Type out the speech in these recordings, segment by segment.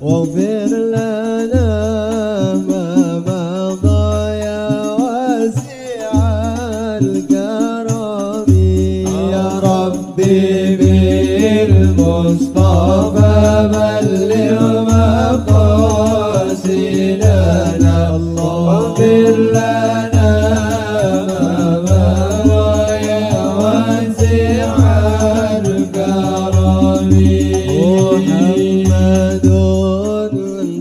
واغفر لنا ما مضى يا واسع الكرم يا ربي بالمصطفى بلغ مقاصدنا واغفر لنا ما مضى يا واسع الكرم محمد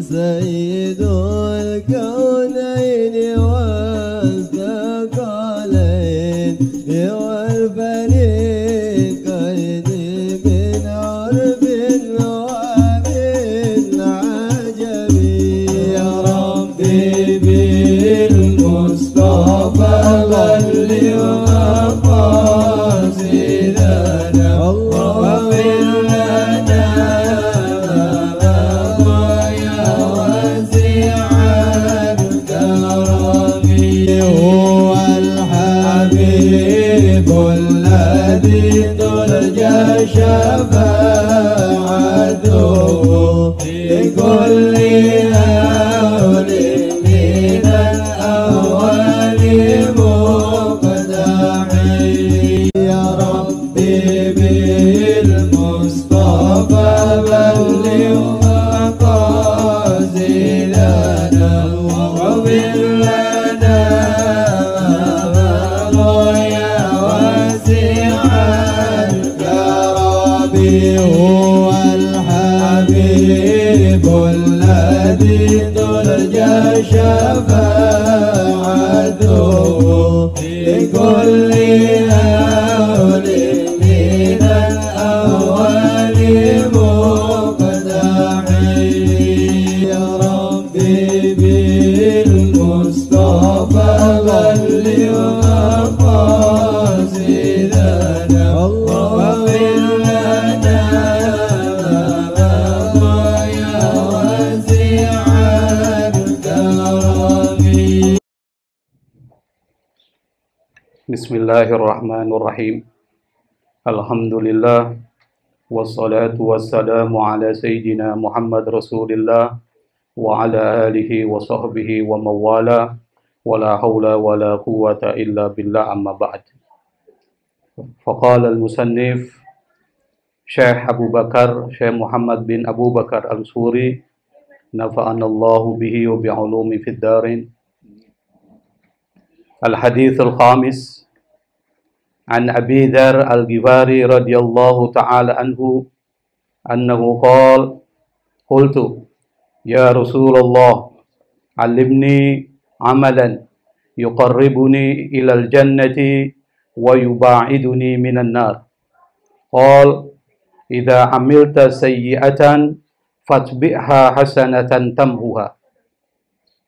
سيد الكونين والثقلين والفريقين من عرب ومن عجم يا ربي بالمصطفى بلغ مقاصدنا واغفر لنا هو الحبيب الذي ترجى شفاعته لكل هول من الأول مقتحم يا ربي بالمصطفى بلغ مقاصدنا واغفر لنا هو الحبيب الذي ترجى شفاعته لكل هول من الأول مقتحم يا ربي بالمصطفى بلغ مقاصدنا واغفر لنا يا واسع الكرم. بسم الله الرحمن الرحيم. الحمد لله والصلاة والسلام على سيدنا محمد رسول الله وعلى آله وصحبه ومن والاه ولا حول ولا قوة إلا بالله أما بعد. فقال المصنف شيخ أبو بكر شيخ محمد بن أبو بكر السوري نفعنا الله به وبعلوم في الدارين. الحديث الخامس عن أبي ذر الغفاري رضي الله تعالى عنه أنه قال قلت يا رسول الله علمني عملا يقربني إلى الجنة ويباعدني من النار. قال إذا عملت سيئة فاتبعها حسنة تمحها.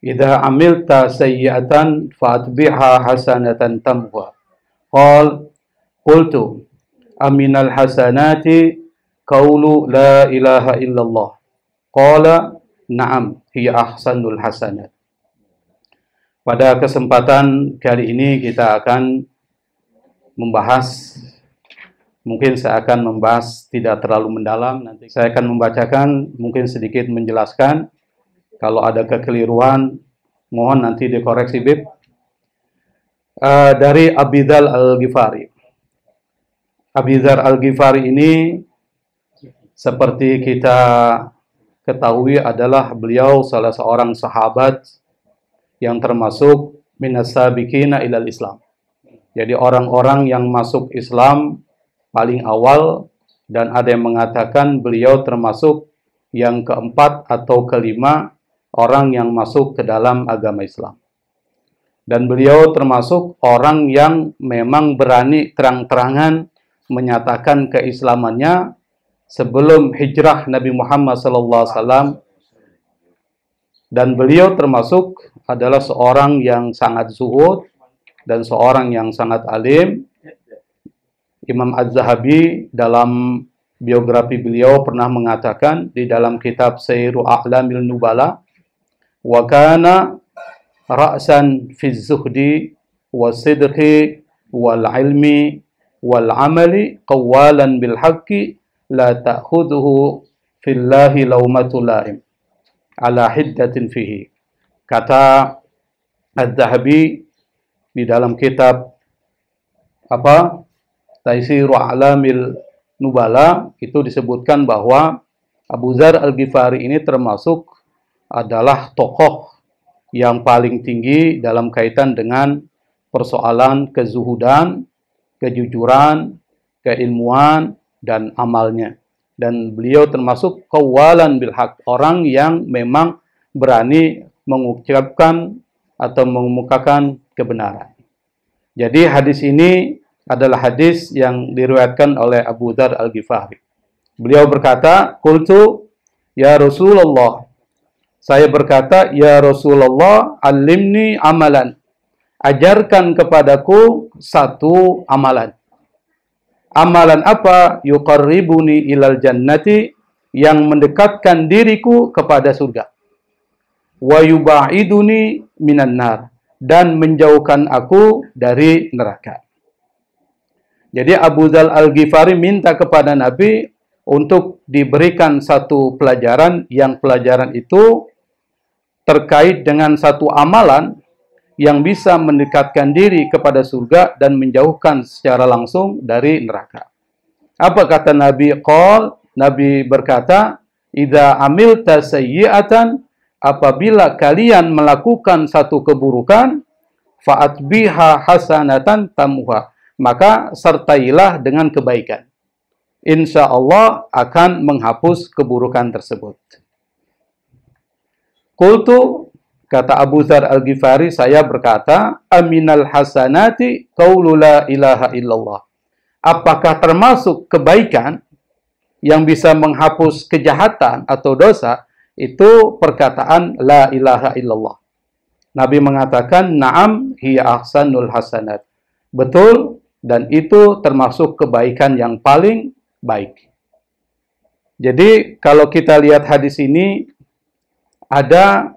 إذا عملت سيئة فاتبعها حسنة تمحها. قال قلت أمن الحسنات قول لا إله إلا الله. قال نعم هي أحسن الحسنات. Pada kesempatan kali ini kita akan membahas, mungkin saya akan membahas tidak terlalu mendalam, nanti saya akan membacakan, mungkin sedikit menjelaskan. Kalau ada kekeliruan, mohon nanti dikoreksi Bib. Dari Abi Dzar Al-Ghifari. Abi Dzar Al-Ghifari ini seperti kita ketahui adalah beliau salah seorang sahabat yang termasuk minas sabiqina ilal Islam. Jadi orang-orang yang masuk Islam paling awal, dan ada yang mengatakan beliau termasuk yang keempat atau kelima orang yang masuk ke dalam agama Islam. Dan beliau termasuk orang yang memang berani terang-terangan menyatakan keislamannya sebelum hijrah Nabi Muhammad SAW. Dan beliau termasuk adalah seorang yang sangat zuhud dan seorang yang sangat alim. Imam Az-Zahabi dalam biografi beliau pernah mengatakan di dalam kitab Sayru A'lamil Nubala, wa kana ra'san fi zuhdi wa sidqi wal ilmi wal amali qawalan bil haqqi la ta'khudhuhu fillahi lawmatu la'im. ala hiddatin fihi. Kata Az-Zahabi di dalam kitab Taisiru A'lamil Nubala, itu disebutkan bahwa Abu Dzar Al-Ghifari ini termasuk adalah tokoh yang paling tinggi dalam kaitan dengan persoalan kezuhudan, kejujuran, keilmuan, dan amalnya. Dan beliau termasuk qawalan bil haq, orang yang memang berani mengucapkan atau mengemukakan kebenaran. Jadi hadis ini adalah hadis yang diriwayatkan oleh Abu Dzar Al-Ghifari. Beliau berkata, "Qultu ya Rasulullah." Saya berkata, "Ya Rasulullah, alimni amalan." Ajarkan kepadaku satu amalan. Amalan apa? Yuqarribuni ilal jannati, yang mendekatkan diriku kepada surga. Wa yubaiduni minan nar, dan menjauhkan aku dari neraka. Jadi Abu Dzar Al-Ghifari minta kepada Nabi untuk diberikan satu pelajaran, yang pelajaran itu terkait dengan satu amalan yang bisa mendekatkan diri kepada surga dan menjauhkan secara langsung dari neraka. Apa kata Nabi? Nabi berkata, "Idza amilta sayyi'atan," apabila kalian melakukan satu keburukan, fa'atbiha hasanatan tamuha, maka sertailah dengan kebaikan. Insya Allah akan menghapus keburukan tersebut. Qultu, kata Abu Dzar Al-Ghifari, saya berkata, "Aminal hasanati qaulu la ilaha illallah." Apakah termasuk kebaikan yang bisa menghapus kejahatan atau dosa? Itu perkataan la ilaha illallah. Nabi mengatakan, "Na'am hiya ahsanul hasanat." Betul, dan itu termasuk kebaikan yang paling baik. Jadi kalau kita lihat hadis ini, ada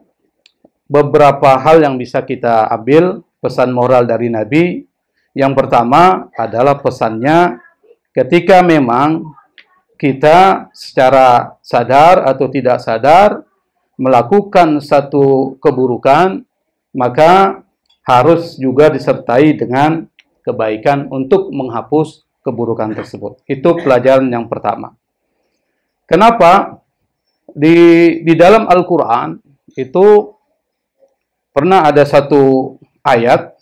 beberapa hal yang bisa kita ambil pesan moral dari Nabi. Yang pertama adalah pesannya, ketika memang kita secara sadar atau tidak sadar melakukan satu keburukan, maka harus juga disertai dengan kebaikan untuk menghapus keburukan tersebut. Itu pelajaran yang pertama. Kenapa? Di dalam Al-Quran itu pernah ada satu ayat,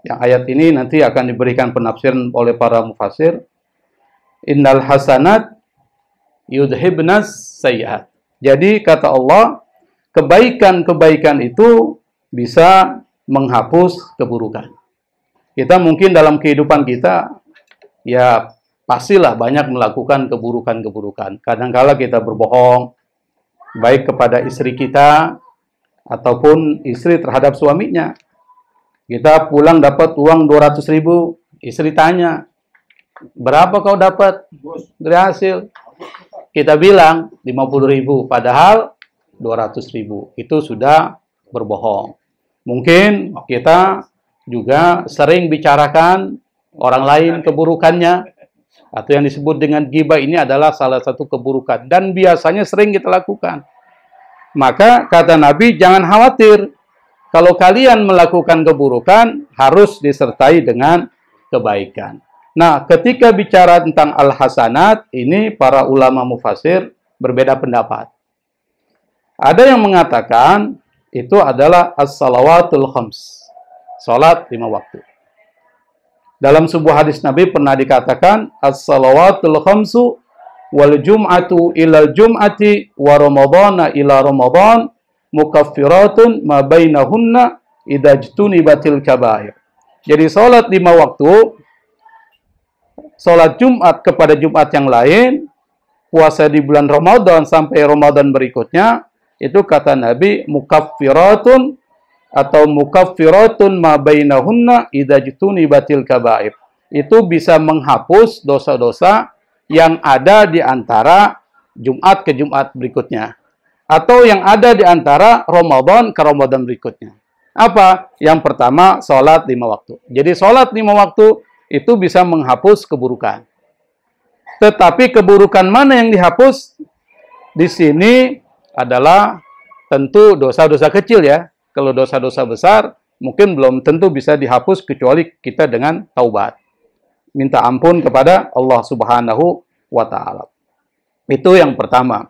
yang ayat ini nanti akan diberikan penafsiran oleh para mufassir. Innal hasanat yudhibnas sayyi'at. Jadi kata Allah, kebaikan-kebaikan itu bisa menghapus keburukan. Kita mungkin dalam kehidupan kita, ya pastilah banyak melakukan keburukan-keburukan. Kadang-kala kita berbohong, baik kepada istri kita, ataupun istri terhadap suaminya. Kita pulang dapat uang 200.000, istri tanya, "Berapa kau dapat dari hasil?" Kita bilang 50.000, padahal 200.000. Itu sudah berbohong. Mungkin kita juga sering bicarakan orang lain keburukannya, atau yang disebut dengan ghibah. Ini adalah salah satu keburukan, dan biasanya sering kita lakukan. Maka kata Nabi, jangan khawatir. Kalau kalian melakukan keburukan, harus disertai dengan kebaikan. Nah, ketika bicara tentang al-hasanat, ini para ulama mufassir berbeda pendapat. Ada yang mengatakan, itu adalah as-salawatul khams. Salat 5 waktu. Dalam sebuah hadis Nabi pernah dikatakan, as-salawatul khamsu wal jum'atu ilal jum'ati wa ramadhana ila ramadhan mukaffiratun ma bainahunna idza jtunibatil kabair. Jadi salat 5 waktu, salat Jumat kepada Jumat yang lain, puasa di bulan Ramadan sampai Ramadan berikutnya, itu kata Nabi mukaffiratun atau mukaffiratun ma bainahunna idza jtunibatil kabair. Itu bisa menghapus dosa-dosa yang ada di antara Jumat ke Jumat berikutnya, atau yang ada di antara Ramadan ke Ramadan berikutnya. Apa? Yang pertama, sholat 5 waktu. Jadi sholat 5 waktu itu bisa menghapus keburukan. Tetapi keburukan mana yang dihapus? Di sini adalah tentu dosa-dosa kecil ya. Kalau dosa-dosa besar, mungkin belum tentu bisa dihapus kecuali kita dengan taubat. Minta ampun kepada Allah Subhanahu wa Ta'ala. Itu yang pertama.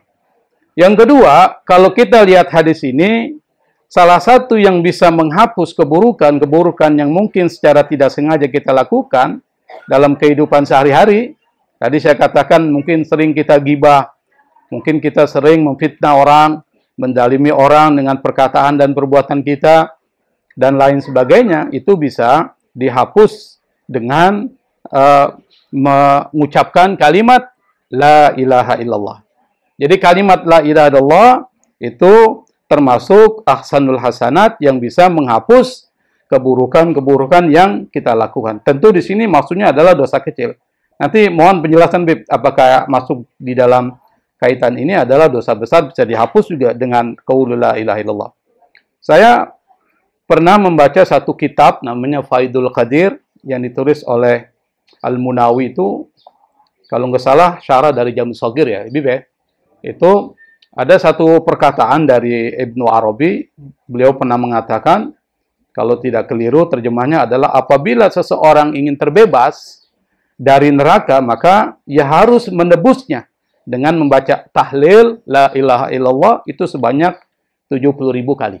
Yang kedua, kalau kita lihat hadis ini, salah satu yang bisa menghapus keburukan yang mungkin secara tidak sengaja kita lakukan dalam kehidupan sehari-hari. Tadi saya katakan mungkin sering kita gibah, mungkin kita sering memfitnah orang, mendalimi orang dengan perkataan dan perbuatan kita, dan lain sebagainya, itu bisa dihapus dengan mengucapkan kalimat La ilaha illallah. Jadi kalimat La ilaha illallah itu termasuk ahsanul hasanat yang bisa menghapus keburukan-keburukan yang kita lakukan. Tentu di sini maksudnya adalah dosa kecil. Nanti mohon penjelasan, Bib, apakah masuk di dalam kaitan ini adalah dosa besar bisa dihapus juga dengan qaulul la ilaha illallah. Saya pernah membaca satu kitab namanya Faidul Qadir yang ditulis oleh Al-Munawi, itu kalau nggak salah syarah dari Jami' Shaghir ya, Bib ya. Itu ada satu perkataan dari Ibnu Arabi, beliau pernah mengatakan, kalau tidak keliru terjemahnya adalah apabila seseorang ingin terbebas dari neraka, maka ia harus menebusnya dengan membaca tahlil La ilaha illallah itu sebanyak 70.000 kali.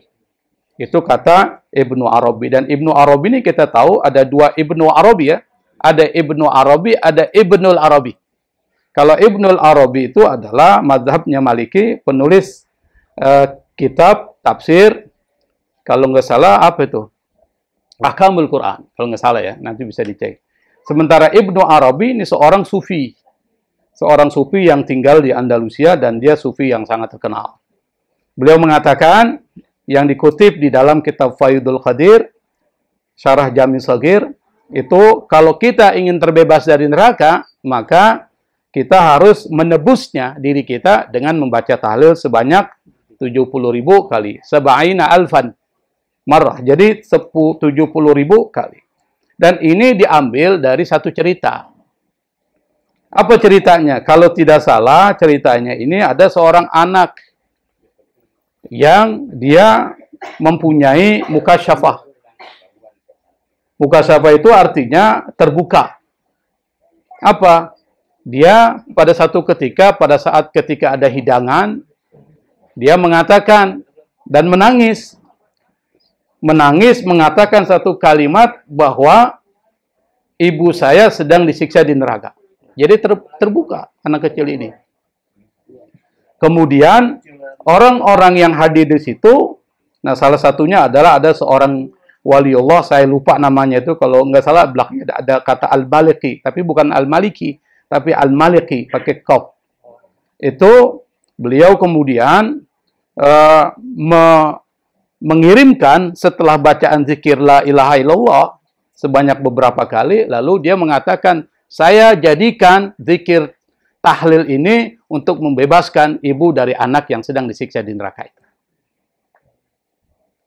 Itu kata Ibnu Arabi. Dan Ibnu Arabi ini kita tahu ada dua Ibnu Arabi ya. Ada Ibnu Arabi, ada Ibnul Arabi. Kalau Ibnul Arabi itu adalah mazhabnya Maliki, penulis kitab tafsir, kalau nggak salah apa itu? Ahkamul Quran, kalau nggak salah ya, nanti bisa dicek. Sementara Ibnu Arabi ini seorang sufi. Seorang sufi yang tinggal di Andalusia dan dia sufi yang sangat terkenal. Beliau mengatakan, yang dikutip di dalam kitab Faidul Qadir, syarah Jami' Shaghir, itu kalau kita ingin terbebas dari neraka, maka kita harus menebusnya diri kita dengan membaca tahlil sebanyak 70.000 kali. Sab'ina alfan marrah. Jadi 70.000 kali. Dan ini diambil dari satu cerita. Apa ceritanya? Kalau tidak salah, ceritanya ini ada seorang anak yang dia mempunyai mukasyafah. Mukasyafah itu artinya terbuka. Apa? Dia pada satu ketika, pada saat ketika ada hidangan, dia mengatakan dan menangis. Menangis mengatakan satu kalimat bahwa ibu saya sedang disiksa di neraka. Jadi terbuka anak kecil ini. Kemudian orang-orang yang hadir di situ, nah salah satunya adalah ada seorang waliullah, saya lupa namanya itu, kalau nggak salah belakangnya ada kata Al-Maliki, tapi bukan Al-Maliki, tapi Al-Maliki pakai qaf. Itu beliau kemudian mengirimkan setelah bacaan zikir La ilaha illallah sebanyak beberapa kali, lalu dia mengatakan, saya jadikan zikir tahlil ini untuk membebaskan ibu dari anak yang sedang disiksa di neraka itu.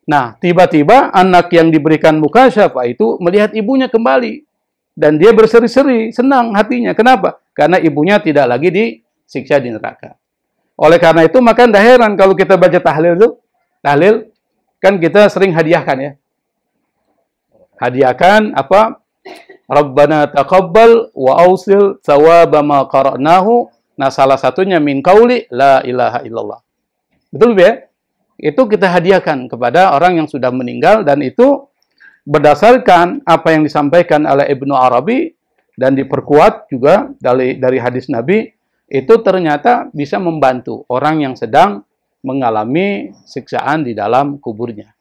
Nah, tiba-tiba anak yang diberikan mukasyafah itu melihat ibunya kembali. Dan dia berseri-seri, senang hatinya. Kenapa? Karena ibunya tidak lagi disiksa di neraka. Oleh karena itu, maka tidak heran kalau kita baca tahlil itu. Tahlil, kan kita sering hadiahkan ya. Hadiahkan apa? Rabbana taqabbal wa ausil thawaba ma qara'nahu. Nah, salah satunya min qauli la ilaha illallah. Betul ya? Itu kita hadiahkan kepada orang yang sudah meninggal, dan itu berdasarkan apa yang disampaikan oleh Ibnu Arabi dan diperkuat juga dari hadis Nabi, itu ternyata bisa membantu orang yang sedang mengalami siksaan di dalam kuburnya.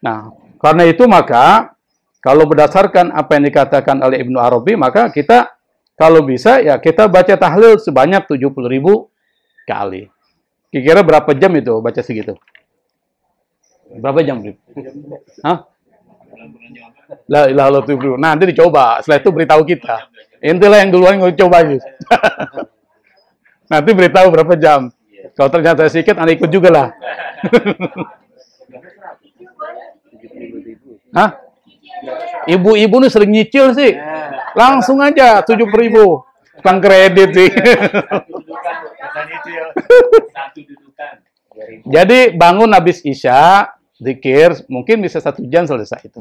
Nah, karena itu maka kalau berdasarkan apa yang dikatakan oleh Ibnu Arabi, maka kita kalau bisa ya kita baca tahlil sebanyak 70.000 kali. Kira-kira berapa jam itu baca segitu? Berapa jam? Hah? La ilaha illallah. Nah, nanti dicoba. Setelah itu beritahu kita. Intilah yang duluan coba aja. Nanti beritahu berapa jam. Kalau ternyata sedikit, Anda ikut juga lah. Hah? Ibu-ibu nih sering nyicil sih. Langsung aja 70.000. Tukang kredit sih. Satu dudukan. Jadi bangun habis Isya, zikir, mungkin bisa 1 jam selesai itu.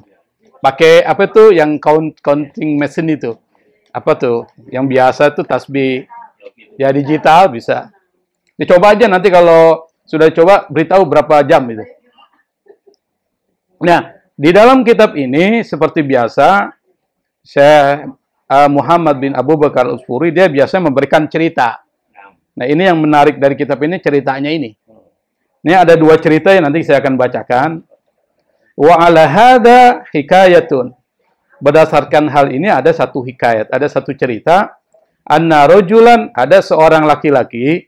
Pakai apa tuh yang counting machine itu? Apa tuh? Yang biasa tuh tasbih. Ya digital bisa. Dicoba aja nanti kalau sudah coba beritahu berapa jam itu. Nah, di dalam kitab ini seperti biasa Syekh Muhammad bin Abu Bakar Al-Usfuri dia biasa memberikan cerita. Nah, ini yang menarik dari kitab ini ceritanya ini. Ini ada 2 cerita yang nanti saya akan bacakan. Wa ala hadza hikayatun. Berdasarkan hal ini ada 1 hikayat, ada 1 cerita. Anna rajulan, ada seorang laki-laki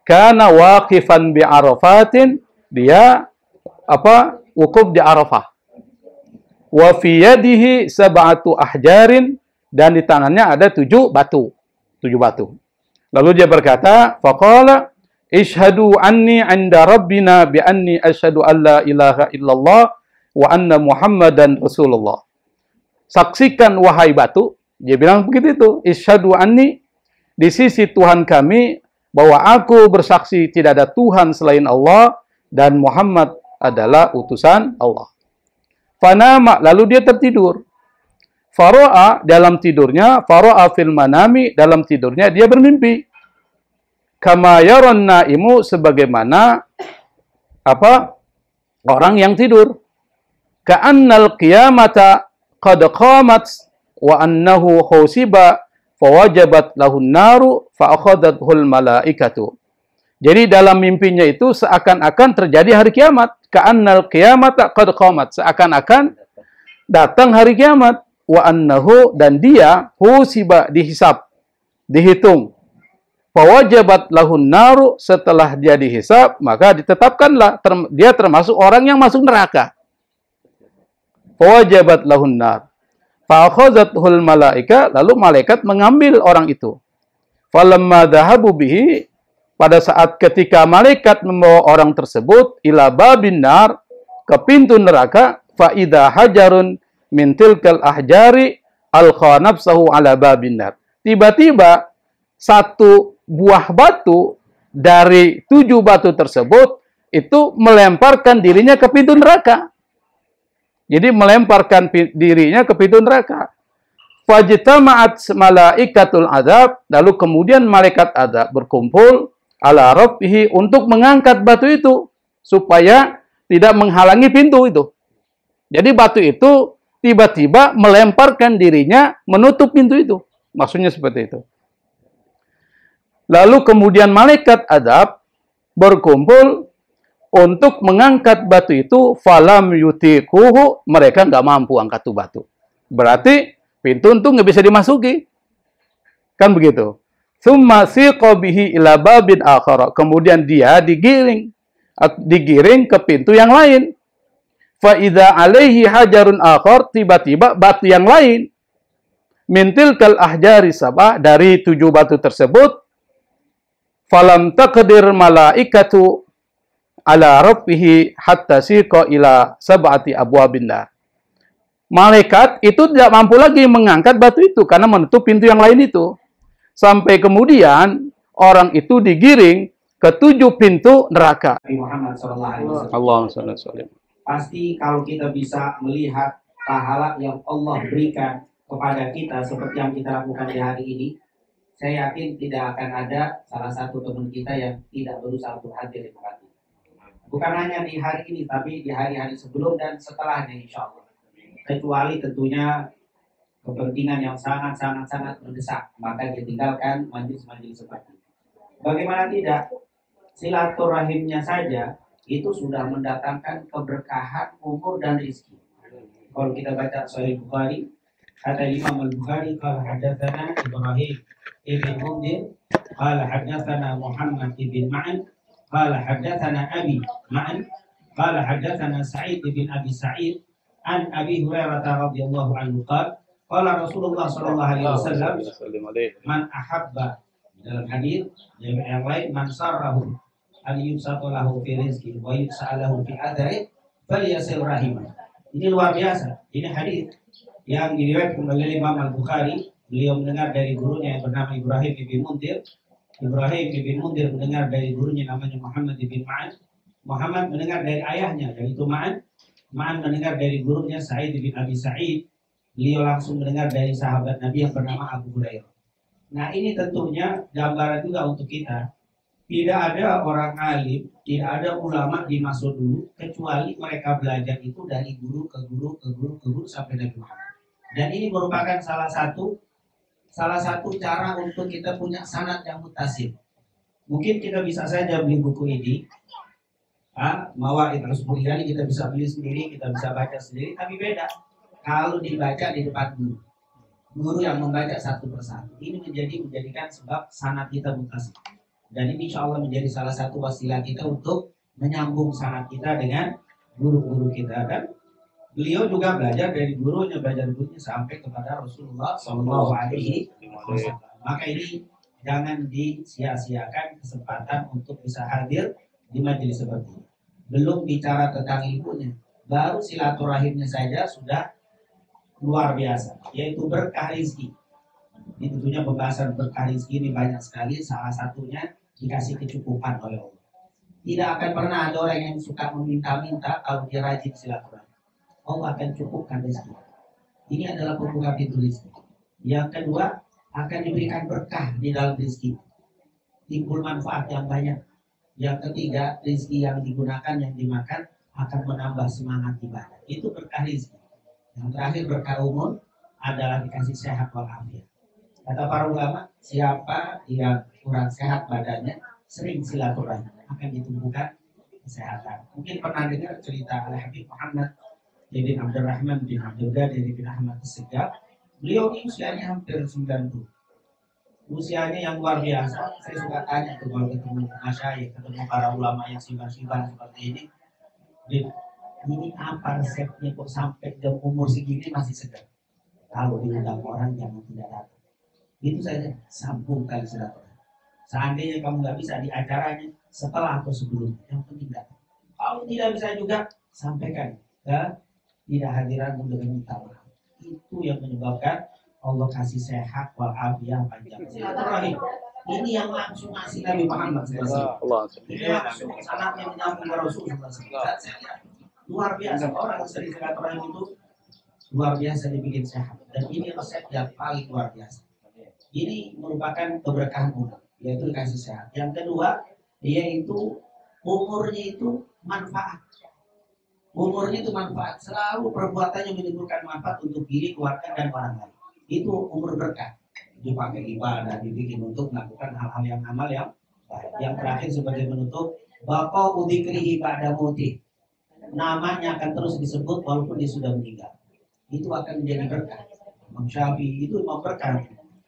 kana waqifan bi Arafatin, dia wukuf di Arafah. Wa fi yadihi 7 ahjarin, dan di tangannya ada 7 batu. 7 batu. Lalu dia berkata, faqala ishhadu anni 'inda rabbina bi anni asyhadu an la ilaha illallah wa anna Muhammadan Rasulullah. Saksikan wahai batu, dia bilang begitu itu, ishhadu anni, di sisi Tuhan kami bahwa aku bersaksi tidak ada Tuhan selain Allah dan Muhammad adalah utusan Allah. Fanama, lalu dia tertidur. Faro'a, dalam tidurnya, faro'a fil manami, dalam tidurnya dia bermimpi. Kama yaron naimu, sebagaimana orang yang tidur. Ka'annal qiyamata qad qamat wa annahu khusiba fawajabat lahun naru fa'akhadathul malaikatu. Jadi dalam mimpinya itu seakan-akan terjadi hari kiamat. Ka'annal qiyamata qad qamat, seakan-akan datang hari kiamat. Wa annahu, dan dia husiba, dihisab, dihitung. Fawajabat lahun naru, setelah dia dihisab maka ditetapkanlah dia termasuk orang yang masuk neraka. Fawajabat lahun nar. Fa'akhazathul malaika, lalu malaikat mengambil orang itu. Falamma dhahabu bihi, pada saat ketika malaikat membawa orang tersebut ila babin nar, ke pintu neraka, fa idza hajarun min tilkal ahjari alqa nafsahu ala babin nar. Tiba-tiba 1 buah batu dari 7 batu tersebut itu melemparkan dirinya ke pintu neraka. Jadi melemparkan dirinya ke pintu neraka. Fajtama'at malaikatul azab, lalu kemudian malaikat azab berkumpul ala rafihi untuk mengangkat batu itu supaya tidak menghalangi pintu itu. Jadi batu itu tiba-tiba melemparkan dirinya menutup pintu itu. Maksudnya seperti itu. Lalu kemudian malaikat azab berkumpul untuk mengangkat batu itu, falam yutikuhu, mereka nggak mampu angkat tuh batu. Berarti pintu itu nggak bisa dimasuki. Kan begitu. Tsumma siqa bihi ila babin akhar. Kemudian dia digiring ke pintu yang lain. Fa idza alaihi hajarun akhar, tiba-tiba batu yang lain. Mintil kal ahjari sabah, dari 7 batu tersebut. Falam taqdir malaikatu ala rabbihi hatta siqa ila sab'ati abwabin nar. Malaikat itu tidak mampu lagi mengangkat batu itu karena menutup pintu yang lain itu. Sampai kemudian orang itu digiring ke 7 pintu neraka. Muhammad SAW. Allahumma shalli alaihi wasallam. Pasti kalau kita bisa melihat pahala yang Allah berikan kepada kita seperti yang kita lakukan di hari ini, saya yakin tidak akan ada salah satu teman kita yang tidak berusaha untuk hadir di tempat ini. Bukan hanya di hari ini, tapi di hari-hari sebelum dan setelahnya insya Allah. Kecuali tentunya kepentingan yang sangat mendesak, maka ditinggalkan majelis-majelis seperti ini. Bagaimana tidak, silaturahimnya saja itu sudah mendatangkan keberkahan umur dan rezeki. Kalau kita baca Sahih Bukhari, kata Imam Al-Bukhari, qala hadatsana Ibrahim ibn Mundir, qala hadatsana Muhammad ibn Ma'an, qala hadatsana Abi Ma'an, qala hadatsana Sa'id ibn Abi Sa'id an Abi Hurairah radhiyallahu anhu qala qala Rasulullah sallallahu alaihi wasallam, man ahabba, dalam hadis yang lain, man sarrahu an yusatu lahu fi rizqi wa yus'alahu fi adri falyasil rahimah. Ini luar biasa. Ini hadis yang diriwayatkan oleh Imam Al-Bukhari. Beliau mendengar dari gurunya yang bernama Ibrahim ibn Mundir. Ibrahim ibn Mundir mendengar dari gurunya namanya Muhammad ibn Ma'an. Muhammad mendengar dari ayahnya yaitu Ma'an. Ma'an mendengar dari gurunya Sa'id bin Abi Sa'id. Beliau langsung mendengar dari sahabat Nabi yang bernama Abu Hurairah. Nah ini tentunya gambaran juga untuk kita. Tidak ada orang alim, tidak ada ulama di masa dulu kecuali mereka belajar itu dari guru ke guru ke guru ke guru sampai Nabi Muhammad. Dan ini merupakan salah satu cara untuk kita punya sanad yang mutasil. Mungkin kita bisa saja beli buku ini, Mawa'id Rasulullah, kita bisa beli sendiri, kita bisa baca sendiri, tapi beda kalau dibaca di depan guru yang membaca satu persatu. Ini menjadikan sebab sanad kita mutasil. Dan ini insya Allah menjadi salah satu wasilah kita untuk menyambung sanad kita dengan guru-guru kita. Dan beliau juga belajar dari gurunya sampai kepada Rasulullah Shallallahu Alaihi Wasallam. Maka ini jangan disia-siakan kesempatan untuk bisa hadir di majelis seperti ini. Belum bicara tentang ilmunya, baru silaturahimnya saja sudah luar biasa, yaitu berkah rizki. Ini tentunya pembahasan berkah rizki ini banyak sekali. Salah satunya dikasih kecukupan oleh Allah. Tidak akan pernah ada orang yang suka meminta-minta kalau dia rajin silaturahim. Allah akan cukupkan rezeki. Ini adalah pembuka pintu rezeki. Yang kedua, akan diberikan berkah di dalam rezeki. Timbul manfaat yang banyak. Yang ketiga, rezeki yang digunakan, yang dimakan akan menambah semangat ibadah. Itu berkah rezeki. Yang terakhir, berkah umur adalah dikasih sehat walafiat. Kata para ulama, siapa yang kurang sehat badannya, sering silaturahim akan ditumbuhkan kesehatan. Mungkin pernah dengar cerita Al-Habib Muhammad bin Abdurrahman bin Abdul Qadir bin Ahmad As-Segaf. Beliau ini usianya hampir 90. Usianya yang luar biasa. Saya suka tanya tuh kalau ketemu masyayikh, ketemu para ulama yang siban-siban seperti ini. Ini apa resepnya kok sampai jam umur segini masih segar? Kalau diundang orang jangan tidak datang. Itu saja, sambung tali silaturahim. Seandainya kamu nggak bisa di acaranya, setelah atau sebelum, yang penting datang. Kalau tidak bisa juga, sampaikan ke tidak hadiranmu dengan minta maaf. Itu yang menyebabkan Allah kasih sehat walafiat panjang. Silaturahim. Ini yang langsung ngasih Nabi Muhammad SAW. Ini langsung sanatnya menyambung ke Rasul SAW. Luar biasa, orang yang sering silaturahim itu luar biasa dibikin sehat. Dan ini resep yang paling luar biasa. Ini merupakan keberkahan umur, yaitu dikasih sehat. Yang kedua, yaitu umurnya itu manfaat. Umurnya itu manfaat. Selalu perbuatannya menimbulkan manfaat untuk diri, keluarga, dan orang lain. Itu umur berkah. Dipakai ibadah, dibikin untuk melakukan hal-hal yang amal yang baik. Yang terakhir sebagai penutup, Bapak udikrihi ba'da mutih. Namanya akan terus disebut walaupun dia sudah meninggal. Itu akan menjadi berkah. Imam Syafi'i itu imam berkah.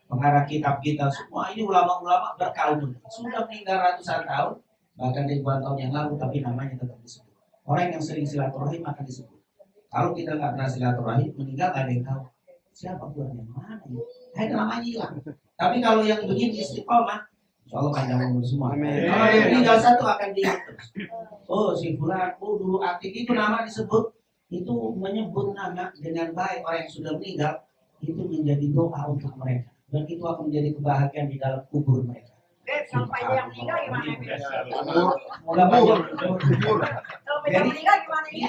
Pengarang kitab kita semua ini ulama-ulama berkah umur. Sudah meninggal ratusan tahun, bahkan ribuan tahun yang lalu, tapi namanya tetap disebut. Orang yang sering silaturahim akan disebut. Kalau kita nggak pernah silaturahim, meninggal nggak ada yang tahu siapa buatnya, mana ini, namanya hilang. Tapi kalau yang begini istiqomah, insya Allah panjang umur semua. Kalau yang meninggal satu akan diingat terus. Oh si fulan, dulu aktif itu nama disebut, itu menyebut nama dengan baik orang yang sudah meninggal, itu menjadi doa untuk mereka. Dan itu akan menjadi kebahagiaan di dalam kubur mereka. Sampai yang meninggal gimana? Jadi ini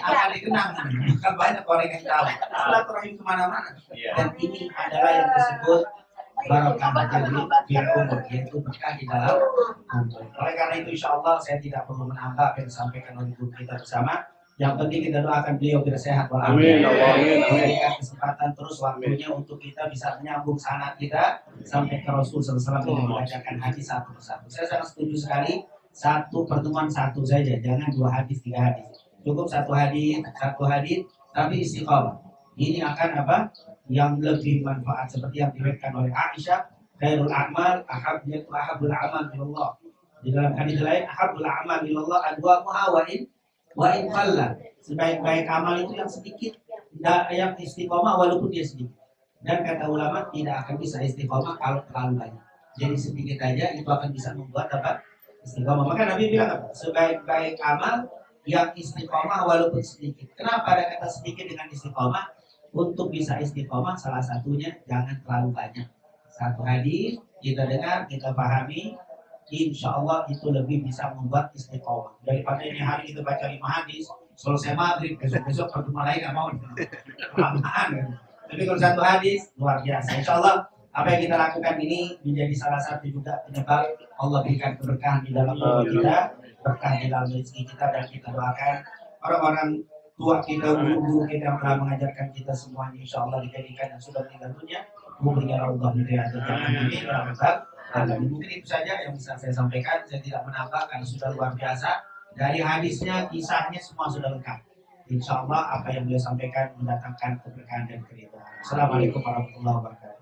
akan dikenang. Kan banyak orang yang tahu. Silaturahim kemana-mana. Dan ini adalah yang disebut barokah jadi di kubur, yaitu berkah di dalam kubur. Oleh karena itu insya Allah saya tidak perlu menambah apa yang disampaikan oleh guru kita bersama. Yang penting kita doakan beliau biar sehat walafiat. Memberikan kesempatan terus waktunya untuk kita bisa menyambung sanad kita sampai ke Rasul SAW dengan membacakan hadis satu persatu. Saya sangat setuju sekali. Satu pertemuan satu saja, jangan 2 hadis 3 hadis. Cukup satu hadis, tapi istiqomah. Ini akan apa? Yang lebih manfaat seperti yang diriwayatkan oleh Aisyah. Khairul a'mal ahabul a'mal ilallah. Di dalam hadis lain, ahabul a'mal ilallah adwamuha wa in qalla. Sebaik-baik amal itu yang sedikit, yang istiqomah walaupun dia sedikit. Dan kata ulama tidak akan bisa istiqomah kalau terlalu banyak. Jadi sedikit aja itu akan bisa membuat apa? Istiqomah. Maka Nabi bilang apa? Sebaik-baik amal yang istiqomah walaupun sedikit. Kenapa ada kata sedikit dengan istiqomah? Untuk bisa istiqomah salah satunya jangan terlalu banyak. Satu hadis kita dengar, kita pahami, insya Allah itu lebih bisa membuat istiqomah daripada ini hari kita baca 5 hadis selesai maghrib besok pertemuan lagi nggak mau kelamaan. Tapi kalau 1 hadis luar biasa. Insya Allah apa yang kita lakukan ini menjadi salah satu juga penyebab Allah berikan keberkahan di dalam hidup kita, berkah di dalam rezeki kita, dan kita doakan orang-orang tua kita, guru-guru kita yang telah mengajarkan kita semuanya, insya Allah dijadikan yang sudah meninggal dunia, mulia Allah diriyadil jannah. Mungkin itu saja yang bisa saya sampaikan. Saya tidak menambah karena sudah luar biasa. Dari hadisnya, kisahnya semua sudah lengkap. Insya Allah apa yang beliau sampaikan mendatangkan keberkahan dan keridhaan. Assalamualaikum warahmatullahi wabarakatuh.